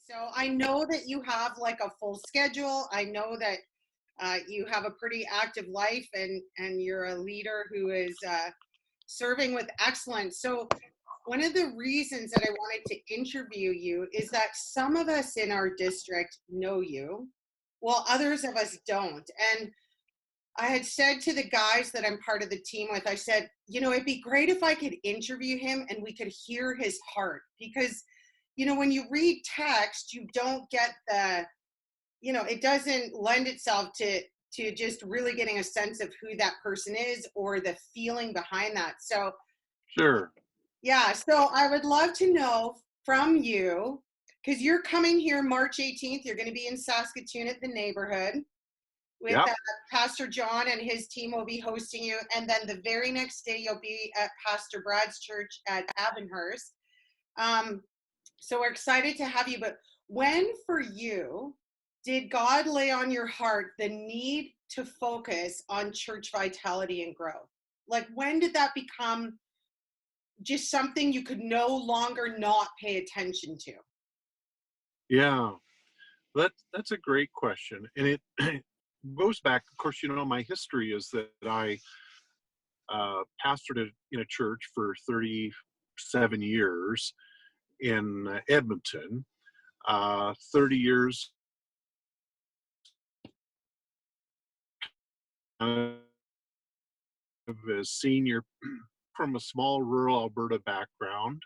So I know that you have like a full schedule. I know that you have a pretty active life, and you're a leader who is serving with excellence. So one of the reasons that I wanted to interview you is that some of us in our district know you, while others of us don't. And I had said to the guys that I'm part of the team with, I said, it'd be great if I could interview him and we could hear his heart, because when you read text, you don't get it doesn't lend itself to just really getting a sense of who that person is or the feeling behind that. So, Sure. yeah, so I would love to know from you, because you're coming here March 18th. You're going to be in Saskatoon at the neighborhood with Yep. Pastor John, and his team will be hosting you. And then the very next day, you'll be at Pastor Brad's church at Avonhurst. So we're excited to have you. But when for you did God lay on your heart the need to focus on church vitality and growth? Like, when did that become just something you could no longer not pay attention to? Yeah. That's a great question. And it goes back, of course, my history is that I pastored in a church for 37 years in Edmonton, 30 years as senior from a small rural Alberta background.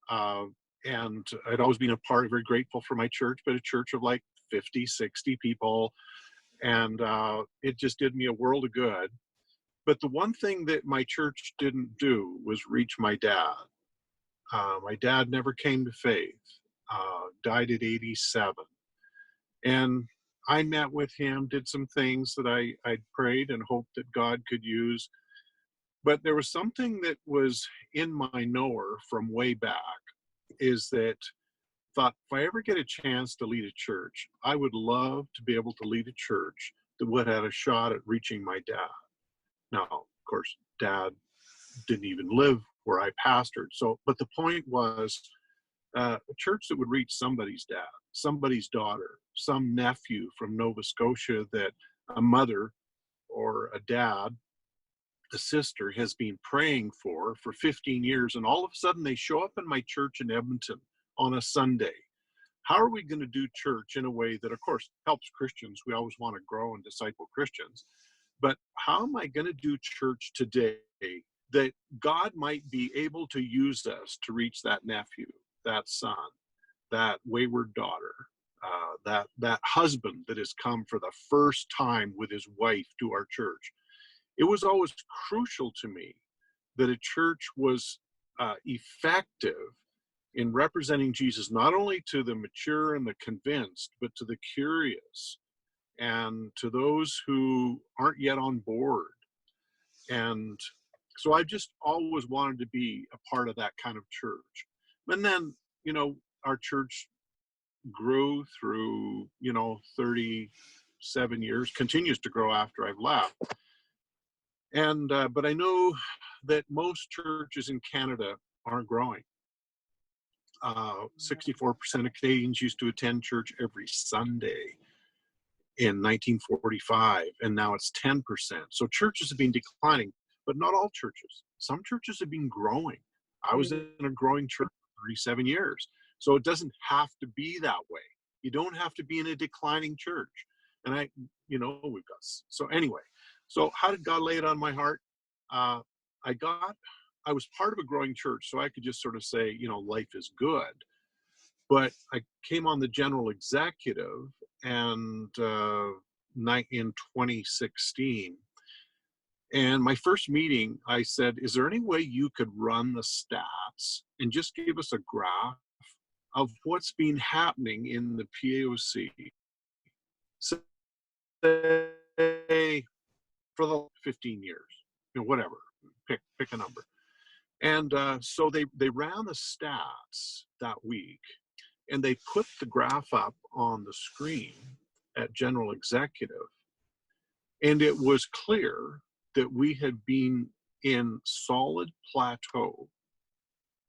Uh, and I'd always been very grateful for my church, but a church of like 50, 60 people. And it just did me a world of good. But the one thing that my church didn't do was reach my dad. My dad never came to faith, died at 87. And I met with him, did some things that I'd prayed and hoped that God could use. But there was something that was in my knower from way back, is that thought, if I ever get a chance to lead a church, I would love to be able to lead a church that would have a shot at reaching my dad. Now, of course, dad didn't even live where I pastored. So, but the point was a church that would reach somebody's dad, somebody's daughter, some nephew from Nova Scotia that a mother or a dad, a sister has been praying for 15 years. And all of a sudden they show up in my church in Edmonton on a Sunday. How are we going to do church in a way that, of course, helps Christians? We always want to grow and disciple Christians. But how am I going to do church today that God might be able to use us to reach that nephew, that son, that wayward daughter, that husband that has come for the first time with his wife to our church? It was always crucial to me that a church was effective in representing Jesus, not only to the mature and the convinced, but to the curious and to those who aren't yet on board. And so I just always wanted to be a part of that kind of church. And then, our church grew through, 37 years, continues to grow after I've left. And, but I know that most churches in Canada aren't growing. 64% of Canadians used to attend church every Sunday in 1945, and now it's 10%. So churches have been declining, but not all churches. Some churches have been growing. I was in a growing church for 37 years. So it doesn't have to be that way. You don't have to be in a declining church. And we've got, so anyway, so how did God lay it on my heart? I was part of a growing church, so I could just sort of say, life is good. But I came on the general executive and in 2016. And my first meeting, I said, is there any way you could run the stats and just give us a graph of what's been happening in the PAOC, say, for the 15 years, whatever, pick a number. And so they ran the stats that week, and they put the graph up on the screen at General Executive. And it was clear that we had been in solid plateau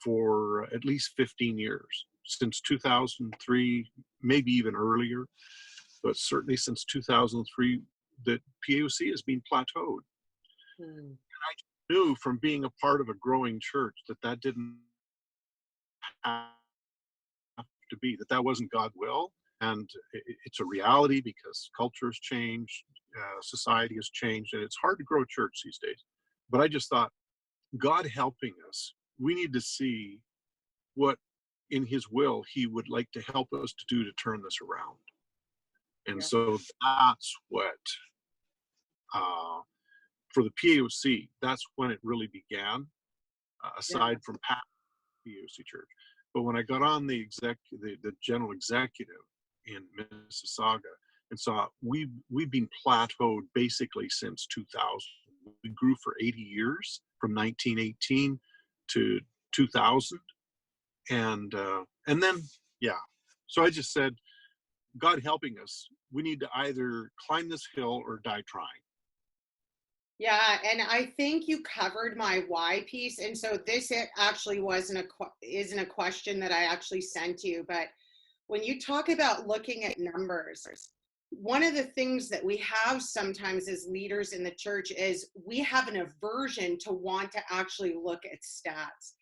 for at least 15 years. since 2003, maybe even earlier, but certainly since 2003, that PAOC has been plateaued. Hmm. I knew from being a part of a growing church that that didn't have to be, that that wasn't God's will. And it's a reality because culture has changed, society has changed, and it's hard to grow church these days. But I just thought, God helping us, we need to see what in his will he would like to help us to do to turn this around. And Yeah. so that's what, for the PAOC, that's when it really began, Yeah. aside from past PAOC church. But when I got on the general executive in Mississauga and saw we've been plateaued basically since 2000. We grew for 80 years from 1918 to 2000, and then yeah. So I just said, God helping us, we need to either climb this hill or die trying. Yeah, and I think you covered my why piece. And so this actually isn't a question that I actually sent you, but when you talk about looking at numbers, one of the things that we have sometimes as leaders in the church is we have an aversion to want to actually look at stats.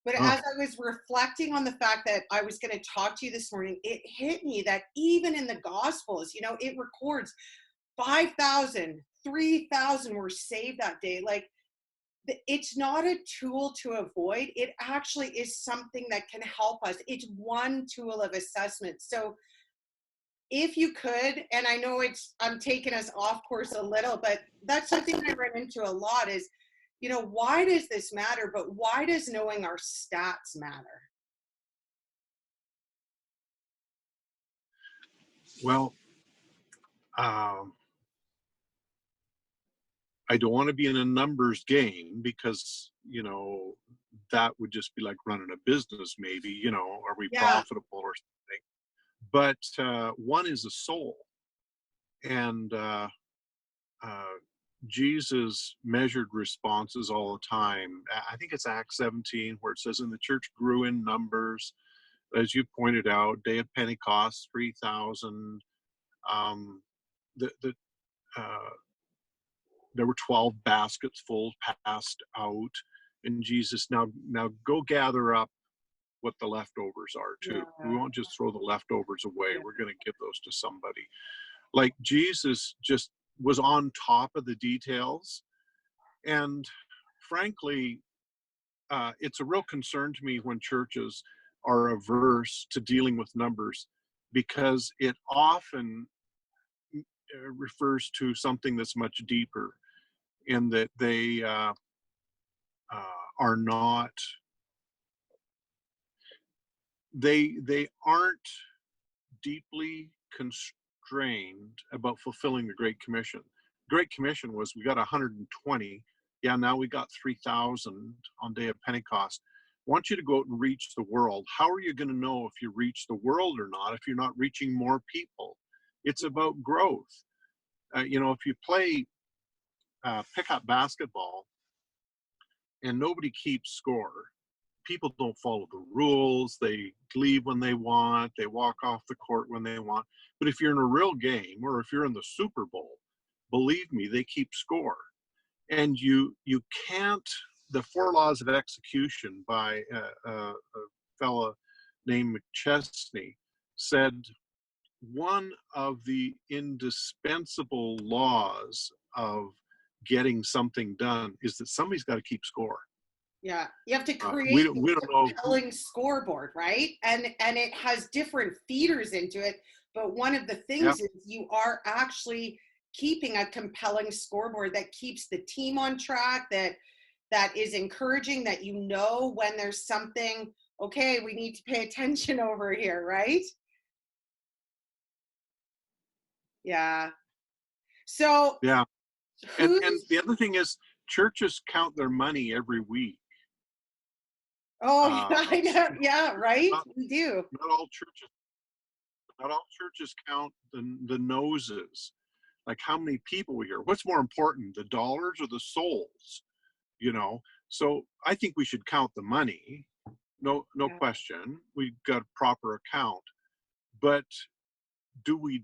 But Oh, as I was reflecting on the fact that I was going to talk to you this morning, it hit me that even in the Gospels, it records 5,000, 3,000 were saved that day. Like, it's not a tool to avoid. It actually is something that can help us. It's one tool of assessment. So if you could, and I know I'm taking us off course a little, but that's something I run into a lot is, why does this matter? But why does knowing our stats matter? well, um, I don't want to be in a numbers game because, that would just be like running a business, maybe, are we Yeah, profitable or something? But one is a soul. And uh, Jesus measured responses all the time. I think it's Acts 17 where it says, and the church grew in numbers. As you pointed out, day of Pentecost, 3,000. Um, the uh, There were 12 baskets full passed out, and Jesus, now go gather up what the leftovers are too. We yeah, won't just throw the leftovers away. yeah, We're going to give those to somebody. Like Jesus just was on top of the details. And frankly, it's a real concern to me when churches are averse to dealing with numbers because it often refers to something that's much deeper in that they are not, they aren't deeply constrained about fulfilling the Great Commission. Great Commission was we got 120. Yeah, now we got 3,000 on day of Pentecost. I want you to go out and reach the world. How are you going to know if you reach the world or not if you're not reaching more people? It's about growth. If you play pickup basketball and nobody keeps score, people don't follow the rules. They leave when they want. They walk off the court when they want. But if you're in a real game or if you're in the Super Bowl, believe me, they keep score. And you can't. The four laws of execution by a fella named McChesney said one of the indispensable laws of getting something done is that somebody's got to keep score. yeah. You have to We create don't we a don't know who. compelling scoreboard, right? And it has different feeders into it. But one of the Yeah, things is you are actually keeping a compelling scoreboard that keeps the team on track, that is encouraging, that when there's something, okay, we need to pay attention over here, right? Yeah. So yeah. And who's the other thing is churches count their money every week. oh Uh, yeah, I know. Yeah, right? not, We do. not all churches, not all churches count the noses, like how many people we hear. What's more important, the dollars or the souls? You know. So I think we should count the money, no Yeah. question. We've got proper account, but do we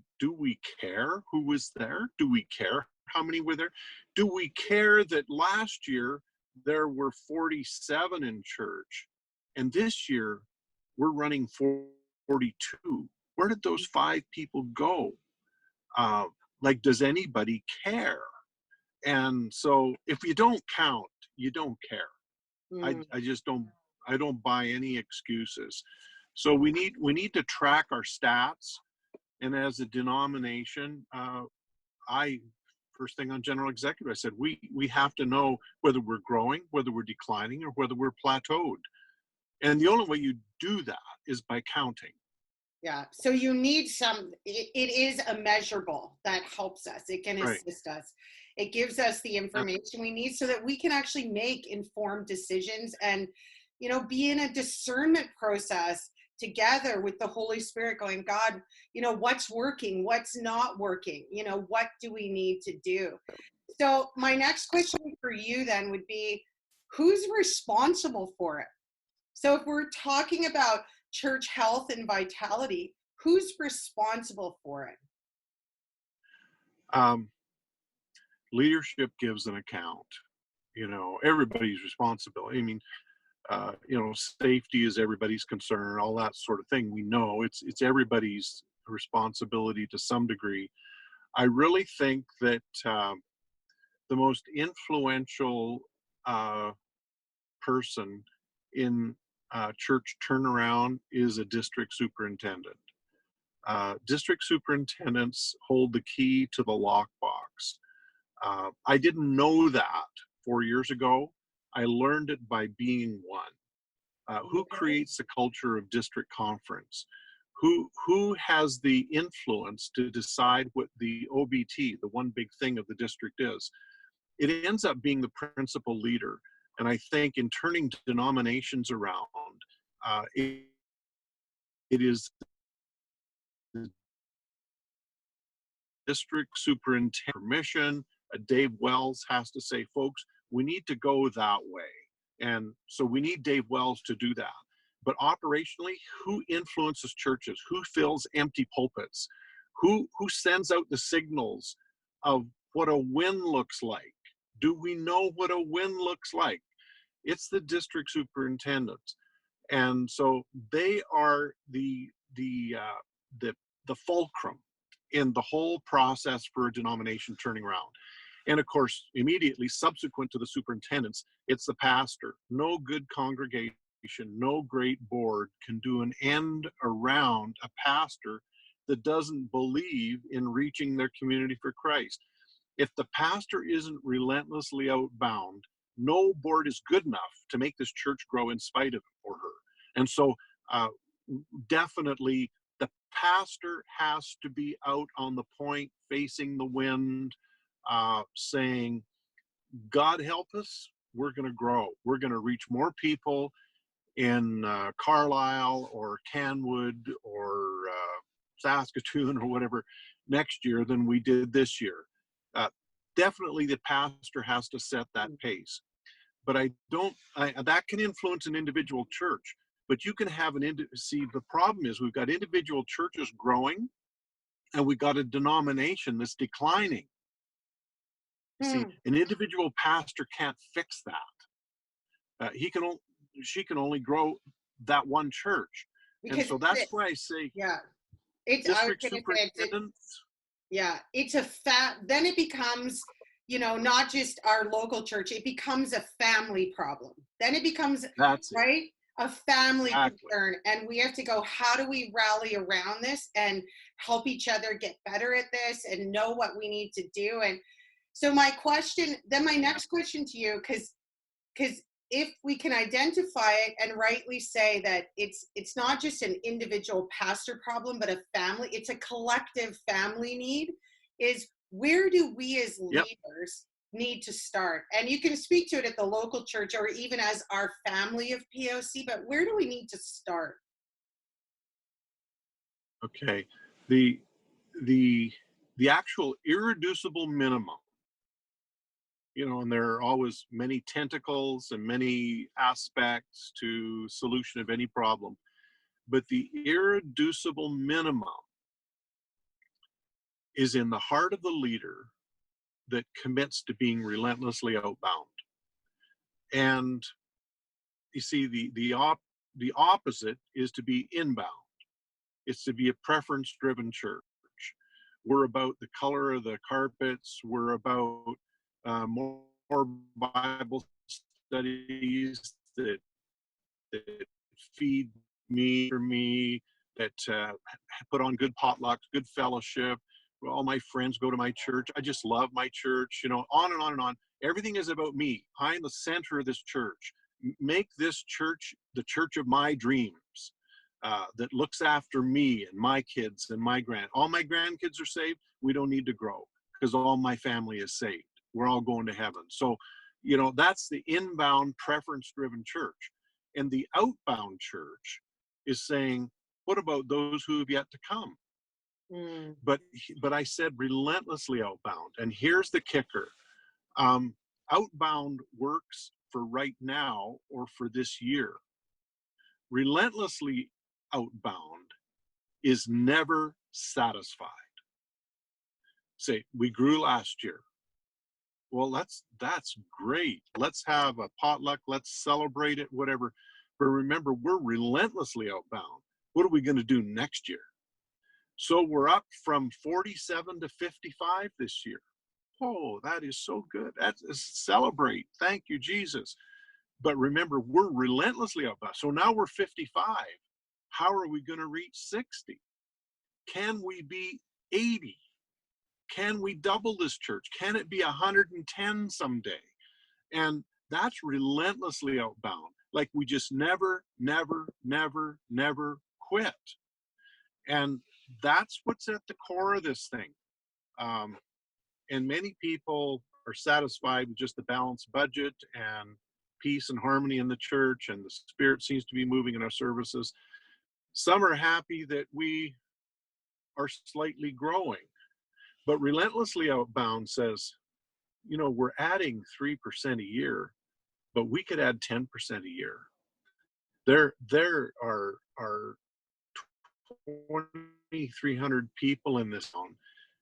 care who was there? Do we care how many were there? Do we care that last year there were 47 in church, and this year we're running 42? Where did those 5 people go? Uh, like, does anybody care? And so, if you don't count, you don't care. Mm. I just don't. I don't buy any excuses. So we need to track our stats, and as a denomination, I first thing on general executive, I said we have to know whether we're growing, whether we're declining, or whether we're plateaued. And the only way you do that is by counting. Yeah. So you need it is a measurable that helps us. It can Right. assist us. It gives us the That's information we need so that we can actually make informed decisions and, be in a discernment process together with the Holy Spirit going, God, what's working, what's not working, what do we need to do? So my next question for you then would be, who's responsible for it? So if we're talking about church health and vitality, who's responsible for it? um, leadership gives an account. Everybody's responsibility. I mean, safety is everybody's concern, all that sort of thing. We know it's everybody's responsibility to some degree. I really think that the most influential uh, person in church turnaround is a district superintendent. District superintendents hold the key to the lockbox. I didn't know that 4 years ago. I learned it by being one. Who Okay. creates the culture of district conference? Who has the influence to decide what the OBT, the one big thing of the district, is? It ends up being the principal leader. And I think in turning denominations around, it is the district superintendent permission. Dave Wells has to say, folks, we need to go that way. And so we need Dave Wells to do that. But operationally, who influences churches? Who fills empty pulpits? Who sends out the signals of what a win looks like? Do we know what a win looks like? It's the district superintendents. And so they are the fulcrum in the whole process for a denomination turning around. And of course, immediately subsequent to the superintendents, it's the pastor. No good congregation, no great board can do an end around a pastor that doesn't believe in reaching their community for Christ. If the pastor isn't relentlessly outbound, no board is good enough to make this church grow in spite of him or her. And so, uh, definitely, the pastor has to be out on the point, facing the wind, saying, God help us, we're going to grow. We're going to reach more people in Carlisle or Canwood or Saskatoon or whatever next year than we did this year. Uh, Definitely the pastor has to set that pace. But that can influence an individual church. But you can have see, the problem is we've got individual churches growing and we've got a denomination that's declining. See, Hmm. an individual pastor can't fix that. He can only, she can only grow that one church. And Because so that's why I say yeah, I was district going to say superintendents. yeah, it's then it becomes, not just our local church, it becomes a family problem. Then it becomes, That's it. right, a family Exactly. concern. And we have to go, how do we rally around this and help each other get better at this and know what we need to do? And so my next question to you, because if we can identify it and rightly say that it's not just an individual pastor problem but a family, it's a collective family need, is where do we as Yep. leaders need to start? And you can speak to it at the local church or even as our family of POC, but where do we need to start? Okay. The the the actual irreducible minimum and there are always many tentacles and many aspects to solution of any problem. But the irreducible minimum is in the heart of the leader that commits to being relentlessly outbound. And you see, the opposite is to be inbound. It's to be a preference-driven church. We're about the color of the carpets. We're about more Bible studies that feed me for me, that put on good potlucks, good fellowship. All my friends go to my church. I just love my church, on and on and on. Everything is about me. I'm the center of this church. Make this church the church of my dreams, that looks after me and my kids and all my grandkids are saved. We don't need to grow because all my family is saved. We're all going to heaven. So, that's the inbound preference-driven church. And the outbound church is saying, what about those who have yet to come? Mm. But I said relentlessly outbound. And here's the kicker. Outbound works for right now or for this year. Relentlessly outbound is never satisfied. Say, we grew last year. Well, that's great. Let's have a potluck. Let's celebrate it, whatever. But remember, we're relentlessly outbound. What are we going to do next year? So we're up from 47 to 55 this year. Oh, that is so good. That's celebrate. Thank you, Jesus. But remember, we're relentlessly outbound. So now we're 55. How are we going to reach 60? Can we be 80? Can we double this church? Can it be 110 someday? And that's relentlessly outbound. Like we just never, never, never, never quit. And that's what's at the core of this thing. And many people are satisfied with just the balanced budget and peace and harmony in the church, and the Spirit seems to be moving in our services. Some are happy that we are slightly growing. But relentlessly outbound says, we're adding 3% a year, but we could add 10% a year. There are 2,300 people in this town,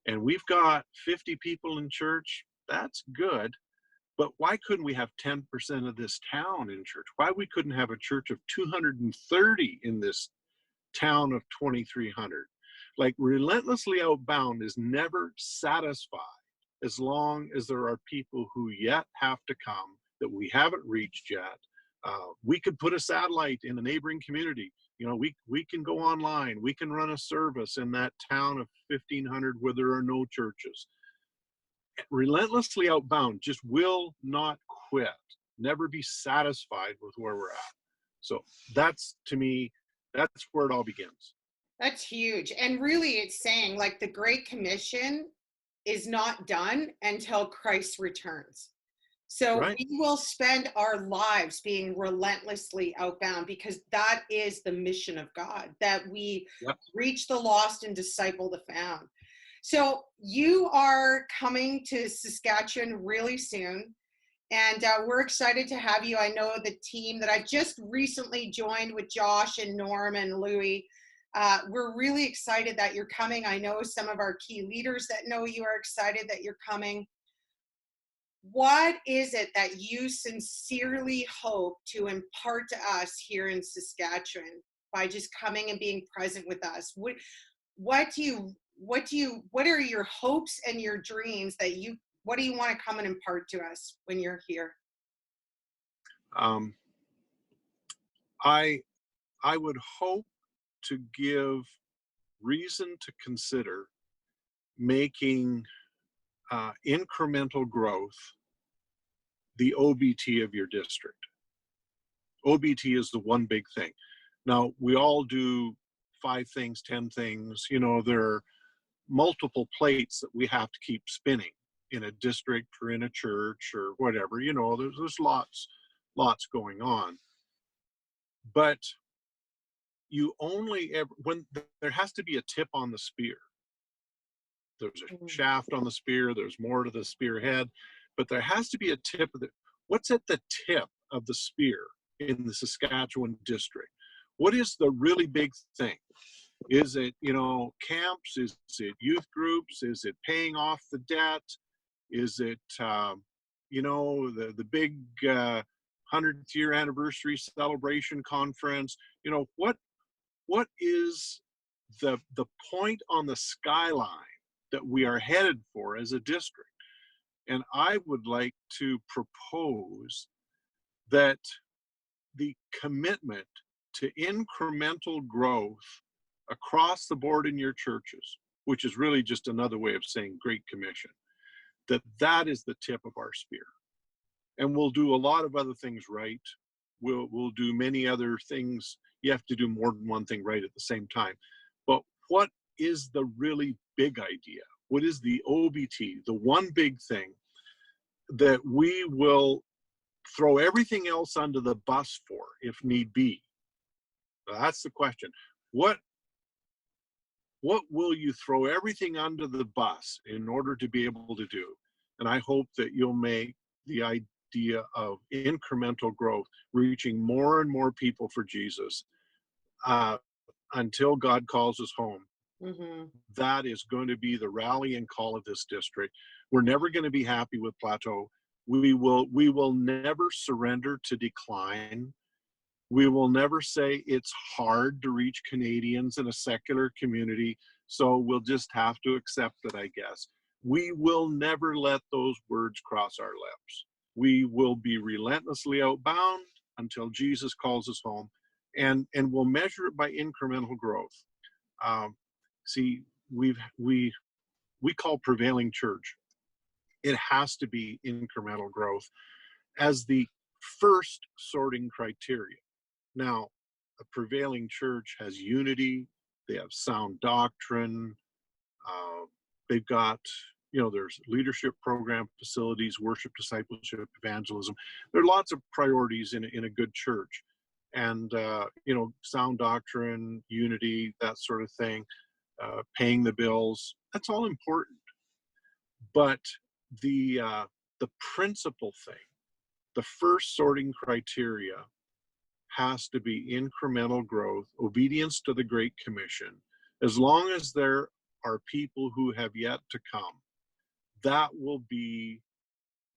and we've got 50 people in church. That's good. But why couldn't we have 10% of this town in church? Why we couldn't have a church of 230 in this town of 2,300? Like relentlessly outbound is never satisfied as long as there are people who yet have to come that we haven't reached yet. We could put a satellite in a neighboring community. We can go online. We can run a service in that town of 1,500 where there are no churches. Relentlessly outbound just will not quit, never be satisfied with where we're at. So that's, to me, that's where it all begins. That's huge. And really, it's saying like the Great Commission is not done until Christ returns. So Right. we will spend our lives being relentlessly outbound because that is the mission of God, that we reach the lost and disciple the found. So you are coming to Saskatchewan really soon, and we're excited to have you. I know the team that I just recently joined with Josh and Norm and Louie. We're really excited that you're coming. I know some of our key leaders that know you are excited that you're coming. What is it that you sincerely hope to impart to us here in Saskatchewan by just coming and being present with us? What are your hopes and your dreams what do you want to come and impart to us when you're here? I would hope to give reason to consider making incremental growth the OBT of your district. OBT is the one big thing. Now, we all do 5 things, 10 things. There are multiple plates that we have to keep spinning in a district or in a church or whatever. There's lots going on. But you only ever, when there has to be a tip on the spear. There's a shaft on the spear. There's more to the spearhead. but there has to be a tip of the, what's at the tip of the spear in the Saskatchewan district? What is the really big thing? Is it, camps? Is it youth groups? Is it paying off the debt? Is it, the big 100th year anniversary celebration conference? What is the point on the skyline that we are headed for as a district? And I would like to propose that the commitment to incremental growth across the board in your churches, which is really just another way of saying Great Commission, that is the tip of our spear. And we'll do a lot of other things right. We'll do many other things. You have to do more than one thing right at the same time. But what is the really big idea? What is the OBT, the one big thing that we will throw everything else under the bus for if need be? That's the question. What will you throw everything under the bus in order to be able to do? And I hope that you'll make the idea of incremental growth, reaching more and more people for Jesus until God calls us home. Mm-hmm. That is going to be the rallying call of this district. We're never going to be happy with plateau. We will never surrender to decline. We will never say it's hard to reach Canadians in a secular community, so we'll just have to accept it, I guess. We will never let those words cross our lips. We will be relentlessly outbound until Jesus calls us home, and we'll measure it by incremental growth. See, we call prevailing church. It has to be incremental growth as the first sorting criteria. Now, a prevailing church has unity, they have sound doctrine, they've got, there's leadership program, facilities, worship, discipleship, evangelism. There are lots of priorities in a good church. And, sound doctrine, unity, that sort of thing, paying the bills, that's all important. But the principal thing, the first sorting criteria, has to be incremental growth, obedience to the Great Commission. As long as there are people who have yet to come, that will be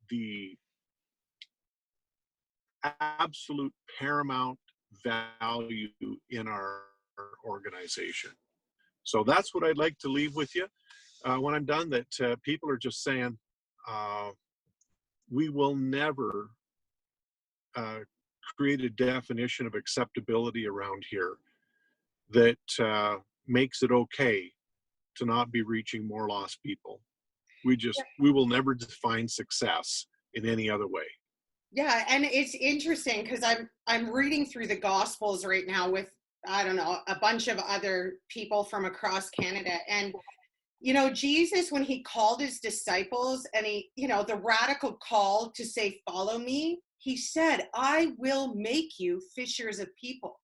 the absolute paramount value in our organization. So that's what I'd like to leave with you when I'm done, that people are just saying, we will never create a definition of acceptability around here that makes it okay to not be reaching more lost people. We will never define success in any other way. Yeah, and it's interesting because I'm reading through the Gospels right now with, I don't know, a bunch of other people from across Canada. And Jesus, when he called his disciples and the radical call to say, follow me, he said, I will make you fishers of people.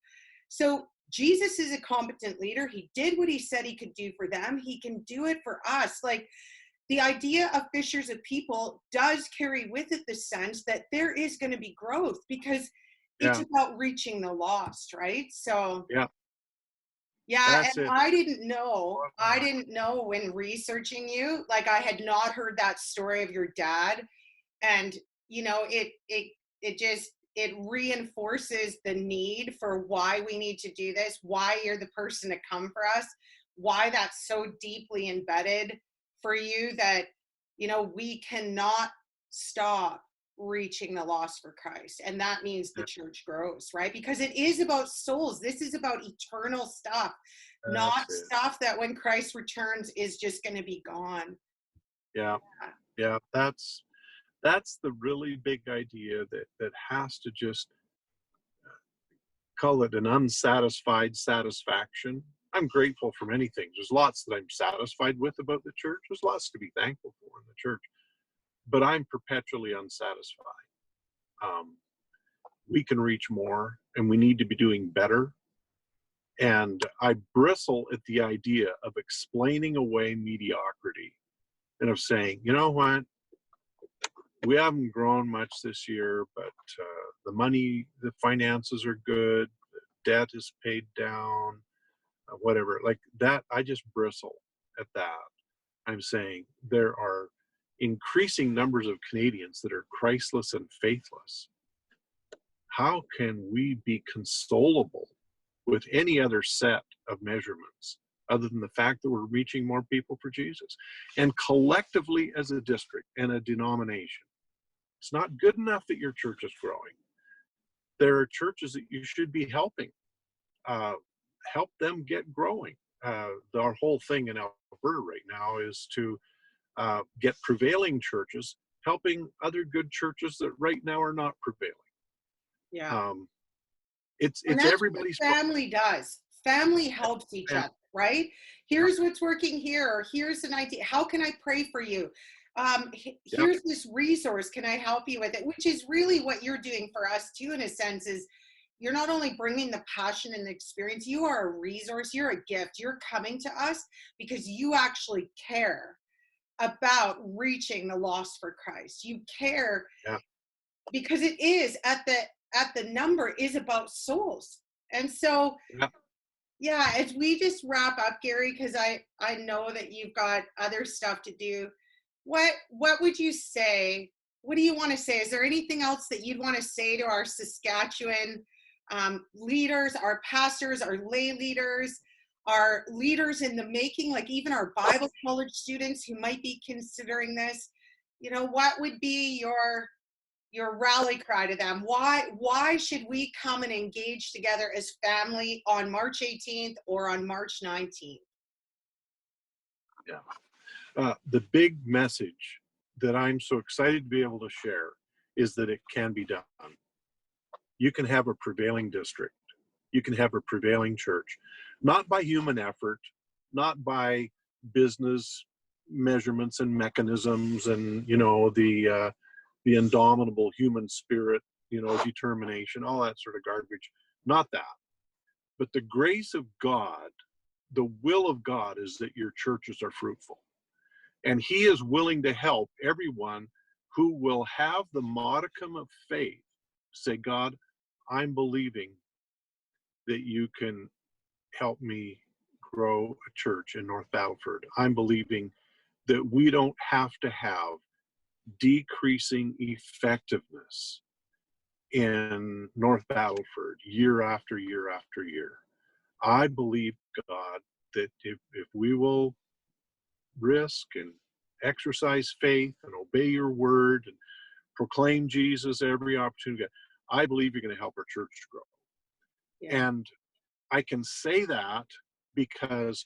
So Jesus is a competent leader. He did what he said he could do for them. He can do it for us. Like, the idea of fishers of people does carry with it the sense that there is going to be growth because it's about reaching the lost, right? So yeah, and I didn't know when researching you, like, I had not heard that story of your dad. And it reinforces the need for why we need to do this, why you're the person to come for us, why that's so deeply embedded for you that we cannot stop reaching the lost for Christ. And that means the church grows, right? Because it is about souls. This is about eternal stuff, not stuff that when Christ returns is just going to be gone. Yeah. That's the really big idea that has to just call it an unsatisfied satisfaction. I'm grateful for many things. There's lots that I'm satisfied with about the church. There's lots to be thankful for in the church, but I'm perpetually unsatisfied. We can reach more, and we need to be doing better. And I bristle at the idea of explaining away mediocrity and of saying, you know what? We haven't grown much this year, but the finances are good. Debt is paid down, whatever. Like that, I just bristle at that. I'm saying there are increasing numbers of Canadians that are Christless and faithless. How can we be consolable with any other set of measurements other than the fact that we're reaching more people for Jesus? And collectively as a district and a denomination, it's not good enough that your church is growing. There are churches that you should be helping. Help them get growing. Our whole thing in Alberta right now is to get prevailing churches helping other good churches that right now are not prevailing. Yeah. It's And that's everybody's what family does. Family helps each other, right? Here's what's working here, or here's an idea. How can I pray for you? Here's this resource. Can I help you with it? Which is really what you're doing for us too, in a sense, is you're not only bringing the passion and the experience, you are a resource, you're a gift. You're coming to us because you actually care about reaching the lost for Christ. You care because it is at the number is about souls. And so as we just wrap up, Gary, because I know that you've got other stuff to do, what would you say? What do you want to say? Is there anything else that you'd want to say to our Saskatchewan leaders, our pastors, our lay leaders, our leaders in the making, like even our Bible college students who might be considering this? You know, what would be your rally cry to them? Why should we come and engage together as family on March 18th or on March 19th? The big message that I'm so excited to be able to share is that it can be done. You can have a prevailing district. You can have a prevailing church, not by human effort, not by business measurements and mechanisms and, the indomitable human spirit, determination, all that sort of garbage. Not that. But the grace of God, the will of God is that your churches are fruitful. And he is willing to help everyone who will have the modicum of faith say, God, I'm believing that you can help me grow a church in North Battleford. I'm believing that we don't have to have decreasing effectiveness in North Battleford year after year after year. I believe, God, that if we will risk and exercise faith and obey your word and proclaim Jesus every opportunity, I believe you're going to help our church to grow. Yeah. And I can say that because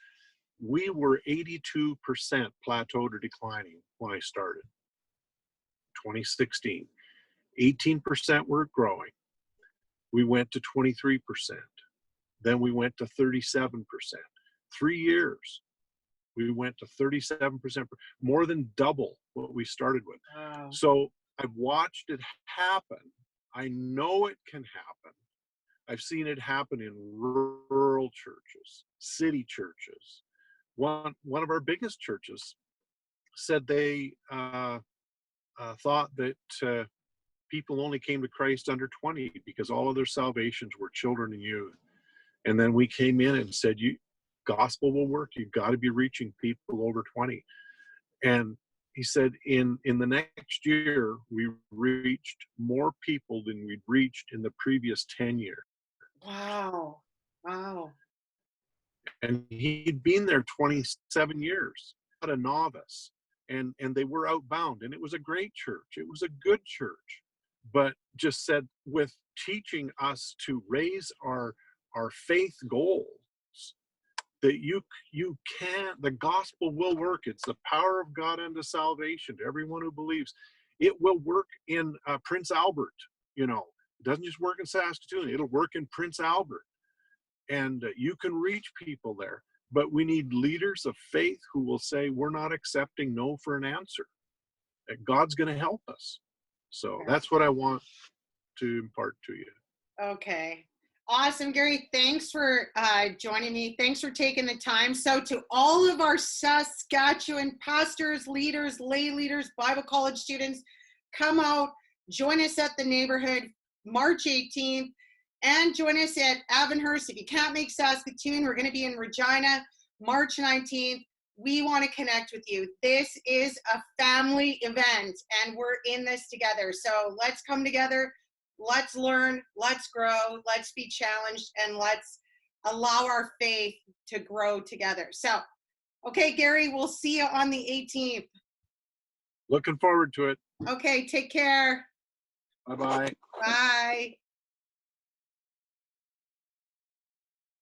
we were 82% plateaued or declining when I started, 2016. 18% were growing. We went to 23%. Then we went to 37%. 3 years, we went to 37%, more than double what we started with. Wow. So I've watched it happen. I know it can happen. I've seen it happen in rural churches, city churches. One of our biggest churches said they thought that people only came to Christ under 20 because all of their salvations were children and youth. And then we came in and said, gospel will work. You've got to be reaching people over 20. And he said, in the next year, we reached more people than we'd reached in the previous 10 years. Wow. And he'd been there 27 years, not a novice. And they were outbound. And it was a great church. It was a good church. But just said, with teaching us to raise our faith goals, that you can't, the gospel will work. It's the power of God unto salvation to everyone who believes. It will work in Prince Albert, it doesn't just work in Saskatoon, it'll work in Prince Albert. And you can reach people there, but we need leaders of faith who will say, we're not accepting no for an answer. That God's going to help us. So that's what I want to impart to you. Okay. Awesome, Gary. Thanks for joining me. Thanks for taking the time. So to all of our Saskatchewan pastors, leaders, lay leaders, Bible college students, come out, join us at the neighborhood March 18th, and join us at Avonhurst. If you can't make Saskatoon, we're going to be in Regina March 19th. We want to connect with you. This is a family event, and we're in this together. So let's come together. Let's learn. Let's grow. Let's be challenged, and let's allow our faith to grow together. So, okay, Gary, we'll see you on the 18th. Looking forward to it. Okay, take care. Bye-bye. Bye.